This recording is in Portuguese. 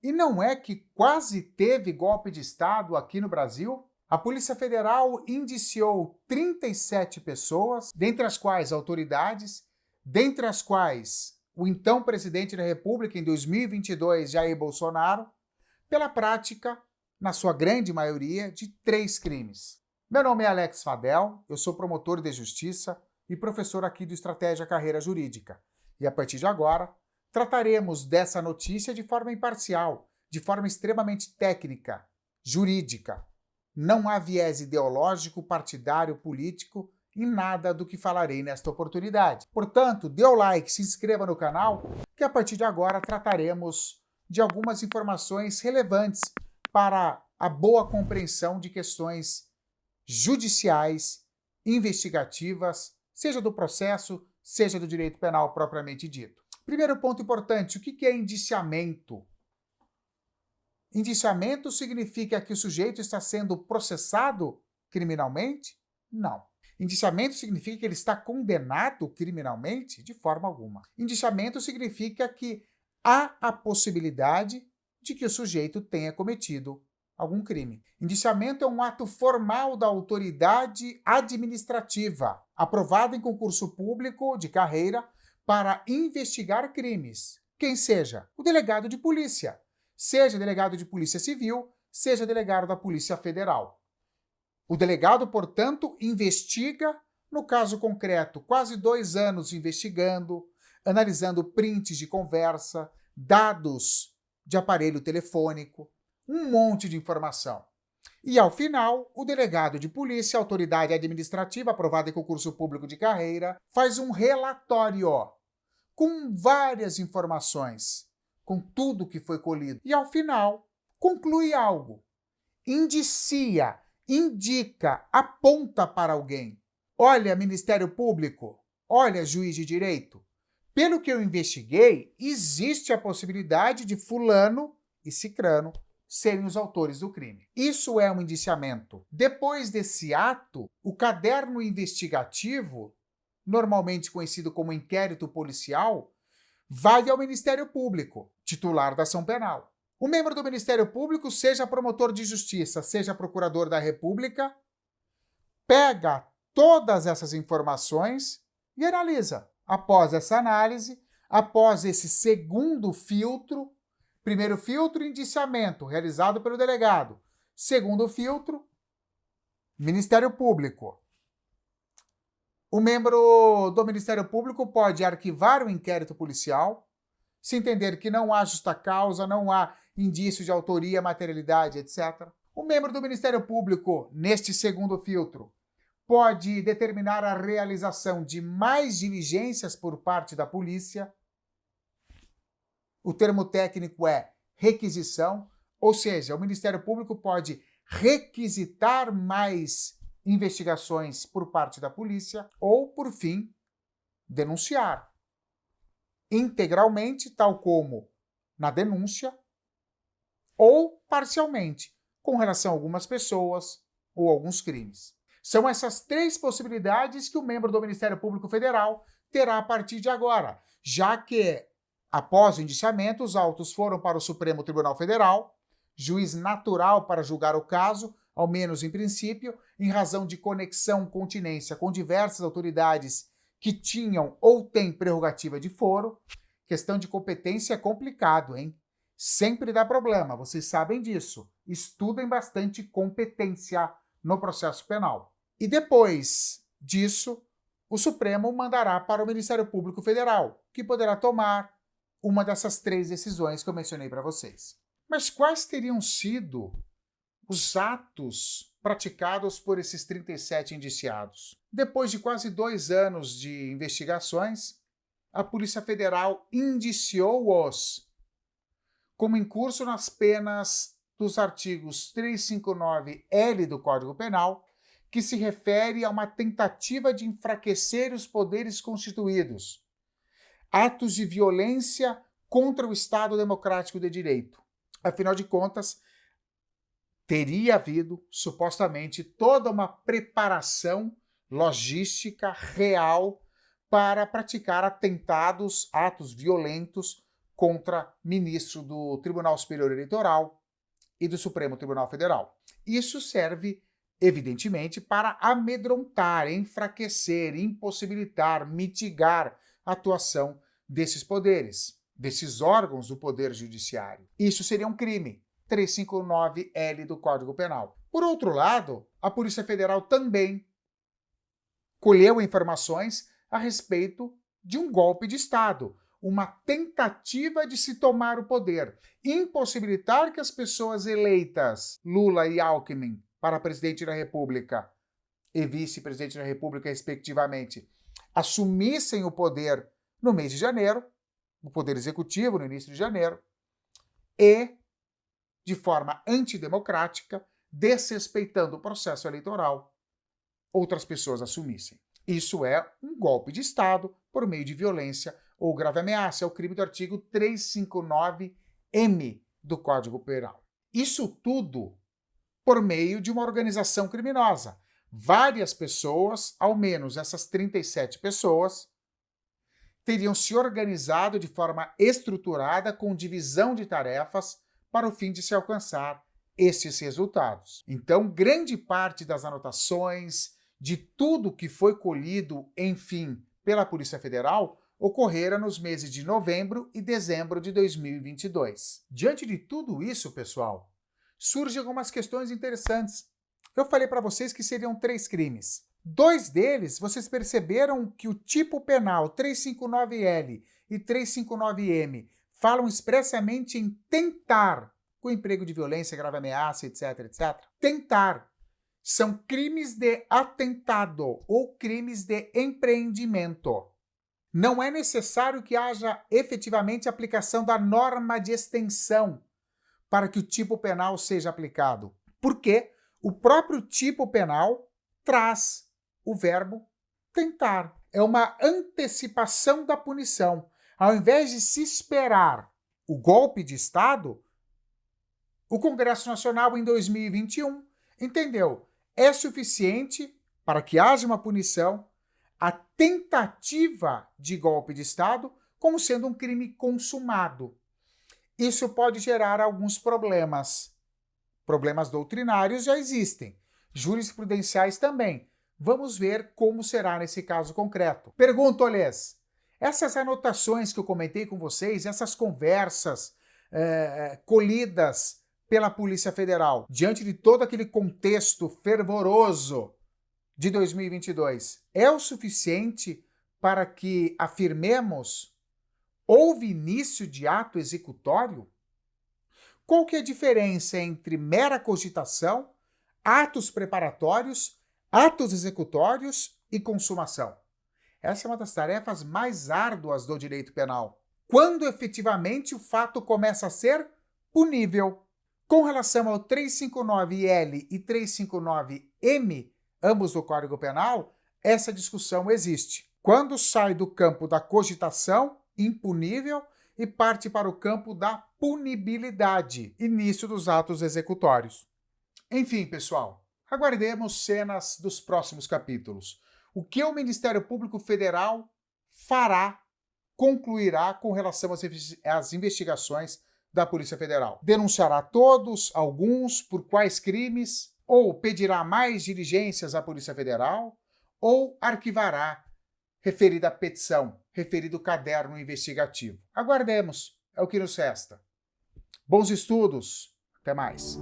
E não é que quase teve golpe de Estado aqui no Brasil? A Polícia Federal indiciou 37 pessoas, dentre as quais autoridades, dentre as quais o então presidente da República em 2022, Jair Bolsonaro, pela prática, na sua grande maioria, de 3 crimes. Meu nome é Alex Fadel, eu sou promotor de justiça e professor aqui do Estratégia Carreira Jurídica. E a partir de agora, trataremos dessa notícia de forma imparcial, de forma extremamente técnica, jurídica. Não há viés ideológico, partidário, político em nada do que falarei nesta oportunidade. Portanto, dê o like, se inscreva no canal, que a partir de agora trataremos de algumas informações relevantes para a boa compreensão de questões judiciais, investigativas, seja do processo, seja do direito penal propriamente dito. Primeiro ponto importante, o que é indiciamento? Indiciamento significa que o sujeito está sendo processado criminalmente? Não. Indiciamento significa que ele está condenado criminalmente? De forma alguma. Indiciamento significa que há a possibilidade de que o sujeito tenha cometido algum crime. Indiciamento é um ato formal da autoridade administrativa, aprovado em concurso público de carreira para investigar crimes. Quem seja? O delegado de polícia. Seja delegado de polícia civil, seja delegado da Polícia Federal. O delegado, portanto, investiga, no caso concreto, quase 2 anos investigando, analisando prints de conversa, dados de aparelho telefônico, um monte de informação. E, ao final, o delegado de polícia, autoridade administrativa aprovada em concurso público de carreira, faz um relatório com várias informações, com tudo que foi colhido. E, ao final, conclui algo. Indicia, indica, aponta para alguém. Olha, Ministério Público, olha, juiz de direito, pelo que eu investiguei, existe a possibilidade de fulano e cicrano serem os autores do crime. Isso é um indiciamento. Depois desse ato, o caderno investigativo, normalmente conhecido como inquérito policial, vai ao Ministério Público, titular da ação penal. O membro do Ministério Público, seja promotor de justiça, seja procurador da República, pega todas essas informações e analisa. Após essa análise, após esse segundo filtro, primeiro filtro, indiciamento, realizado pelo delegado. Segundo filtro, Ministério Público. O membro do Ministério Público pode arquivar o inquérito policial, se entender que não há justa causa, não há indício de autoria, materialidade, etc. O membro do Ministério Público, neste segundo filtro, pode determinar a realização de mais diligências por parte da polícia. O termo técnico é requisição, ou seja, o Ministério Público pode requisitar mais investigações por parte da polícia ou, por fim, denunciar integralmente, tal como na denúncia, ou parcialmente, com relação a algumas pessoas ou alguns crimes. São essas 3 possibilidades que o membro do Ministério Público Federal terá a partir de agora, já que, após o indiciamento, os autos foram para o Supremo Tribunal Federal, juiz natural para julgar o caso, ao menos em princípio, em razão de conexão, continência com diversas autoridades que tinham ou têm prerrogativa de foro. Questão de competência é complicado, hein? Sempre dá problema, vocês sabem disso. Estudem bastante competência no processo penal. E depois disso, o Supremo mandará para o Ministério Público Federal, que poderá tomar uma dessas 3 decisões que eu mencionei para vocês. Mas quais teriam sido os atos praticados por esses 37 indiciados? Depois de quase 2 anos de investigações, a Polícia Federal indiciou-os como incurso nas penas dos artigos 359-L do Código Penal, que se refere a uma tentativa de enfraquecer os poderes constituídos, atos de violência contra o Estado Democrático de Direito. Afinal de contas, teria havido, supostamente, toda uma preparação logística real para praticar atentados, atos violentos contra ministro do Tribunal Superior Eleitoral e do Supremo Tribunal Federal. Isso serve, evidentemente, para amedrontar, enfraquecer, impossibilitar, mitigar a atuação desses poderes, desses órgãos do Poder Judiciário. Isso seria um crime, 359-L do Código Penal. Por outro lado, a Polícia Federal também colheu informações a respeito de um golpe de Estado, uma tentativa de se tomar o poder, impossibilitar que as pessoas eleitas, Lula e Alckmin, para presidente da República e vice-presidente da República, respectivamente, assumissem o poder no mês de janeiro, o poder executivo no início de janeiro, e, de forma antidemocrática, desrespeitando o processo eleitoral, outras pessoas assumissem. Isso é um golpe de Estado por meio de violência ou grave ameaça. É o crime do artigo 359-M do Código Penal. Isso tudo por meio de uma organização criminosa. Várias pessoas, ao menos essas 37 pessoas, teriam se organizado de forma estruturada com divisão de tarefas para o fim de se alcançar esses resultados. Então, grande parte das anotações, de tudo que foi colhido, enfim, pela Polícia Federal, ocorrera nos meses de novembro e dezembro de 2022. Diante de tudo isso, pessoal, surgem algumas questões interessantes. Eu falei para vocês que seriam 3 crimes. 2 deles, vocês perceberam que o tipo penal 359-L e 359-M falam expressamente em tentar, com emprego de violência, grave ameaça, etc, etc. Tentar. São crimes de atentado ou crimes de empreendimento. Não é necessário que haja efetivamente aplicação da norma de extensão para que o tipo penal seja aplicado, porque o próprio tipo penal traz o verbo tentar. É uma antecipação da punição. Ao invés de se esperar o golpe de Estado, o Congresso Nacional, em 2021, entendeu: é suficiente para que haja uma punição a tentativa de golpe de Estado como sendo um crime consumado. Isso pode gerar alguns problemas. Problemas doutrinários já existem, jurisprudenciais também. Vamos ver como será nesse caso concreto. Pergunto-lhes, essas anotações que eu comentei com vocês, essas conversas colhidas pela Polícia Federal, diante de todo aquele contexto fervoroso de 2022, é o suficiente para que afirmemos houve início de ato executório? Qual que é a diferença entre mera cogitação, atos preparatórios, atos executórios e consumação? Essa é uma das tarefas mais árduas do direito penal. Quando efetivamente o fato começa a ser punível. Com relação ao 359-L e 359-M, ambos do Código Penal, essa discussão existe. Quando sai do campo da cogitação, impunível, e parte para o campo da punibilidade, início dos atos executórios. Enfim, pessoal, aguardemos cenas dos próximos capítulos. O que o Ministério Público Federal fará, concluirá com relação às investigações da Polícia Federal? Denunciará todos, alguns, por quais crimes? Ou pedirá mais diligências à Polícia Federal? Ou arquivará referida petição, referido caderno investigativo? Aguardemos, é o que nos resta. Bons estudos, até mais.